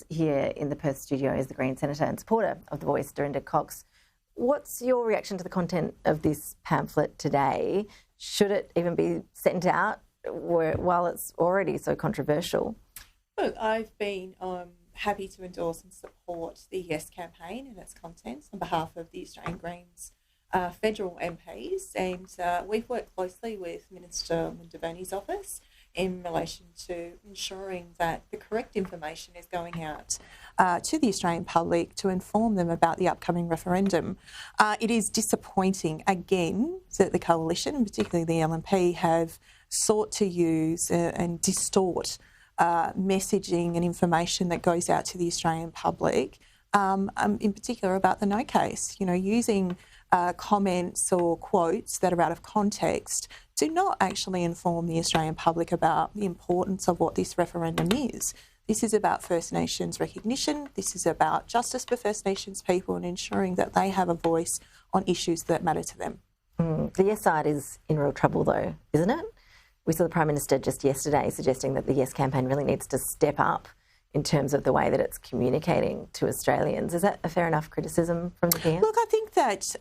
here in the Perth studio is the Green Senator and supporter of The Voice, Dorinda Cox. What's your reaction to the content of this pamphlet today? Should it even be sent out while it's already so controversial? Look, I've been happy to endorse and support the Yes campaign and its contents on behalf of the Australian Greens federal MPs, and we've worked closely with Minister Mundavani's office in relation to ensuring that the correct information is going out to the Australian public to inform them about the upcoming referendum. It is disappointing, again, that the Coalition, and particularly the LNP, have sought to use and distort messaging and information that goes out to the Australian public, in particular about the No case. You know, using comments or quotes that are out of context do not actually inform the Australian public about the importance of what this referendum is. This is about First Nations recognition. This is about justice for First Nations people and ensuring that they have a voice on issues that matter to them. The Yes side is in real trouble though, isn't it? We saw the Prime Minister just yesterday suggesting that the Yes campaign really needs to step up in terms of the way that it's communicating to Australians. Is that a fair enough criticism from the PM? Look, I think that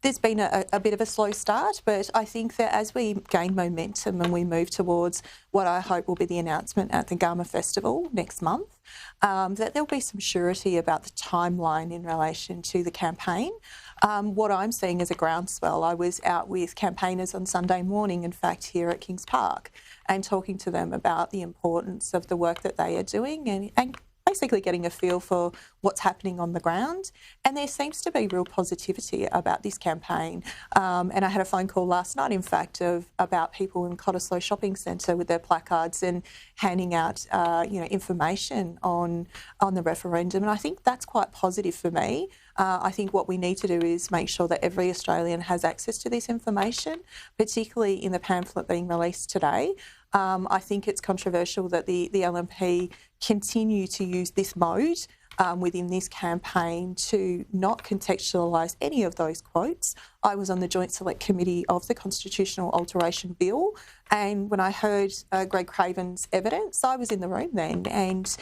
there's been a bit of a slow start, but I think that as we gain momentum and we move towards what I hope will be the announcement at the Gama Festival next month, that there'll be some surety about the timeline in relation to the campaign. What I'm seeing is a groundswell. I was out with campaigners on Sunday morning, in fact, here at Kings Park, and talking to them about the importance of the work that they are doing and basically getting a feel for what's happening on the ground. And there seems to be real positivity about this campaign. And I had a phone call last night, in fact, about people in Cottesloe Shopping Centre with their placards and handing out, information on the referendum. And I think that's quite positive for me. I think what we need to do is make sure that every Australian has access to this information, particularly in the pamphlet being released today. I think it's controversial that the LNP continue to use this mode within this campaign to not contextualise any of those quotes. I was on the Joint Select Committee of the Constitutional Alteration Bill, and when I heard Greg Craven's evidence, I was in the room then and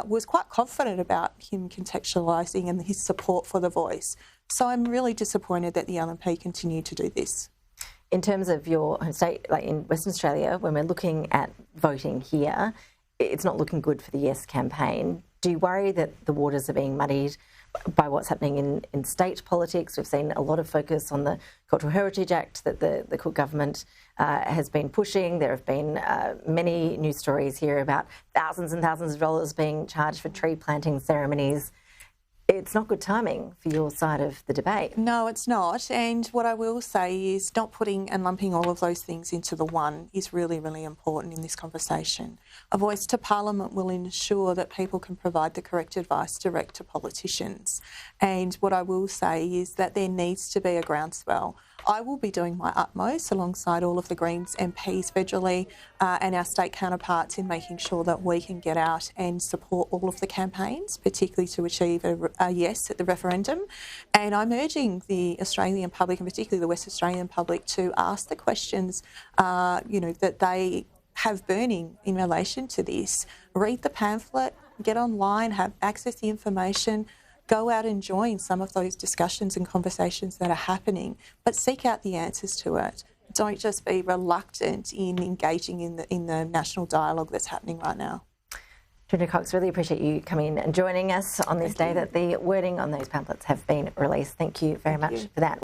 was quite confident about him contextualising and his support for The Voice. So I'm really disappointed that the LNP continue to do this. In terms of your home state, like in Western Australia, when we're looking at voting here, it's not looking good for the Yes campaign. Do you worry that the waters are being muddied by what's happening in state politics? We've seen a lot of focus on the Cultural Heritage Act that the Cook government has been pushing. There have been many news stories here about thousands and thousands of dollars being charged for tree planting ceremonies. It's not good timing for your side of the debate. No, it's not. And what I will say is not putting and lumping all of those things into the one is really, really important in this conversation. A voice to Parliament will ensure that people can provide the correct advice direct to politicians. And what I will say is that there needs to be a groundswell. I will be doing my utmost alongside all of the Greens MPs federally and our state counterparts in making sure that we can get out and support all of the campaigns, particularly to achieve a yes at the referendum. And I'm urging the Australian public, and particularly the West Australian public, to ask the questions, that they have burning in relation to this. Read the pamphlet, get online, have access to the information. Go out and join some of those discussions and conversations that are happening, but seek out the answers to it. Don't just be reluctant in engaging in the national dialogue that's happening right now. Dorinda Cox, really appreciate you coming and joining us on this day that the wording on those pamphlets have been released. Thank you very much for that.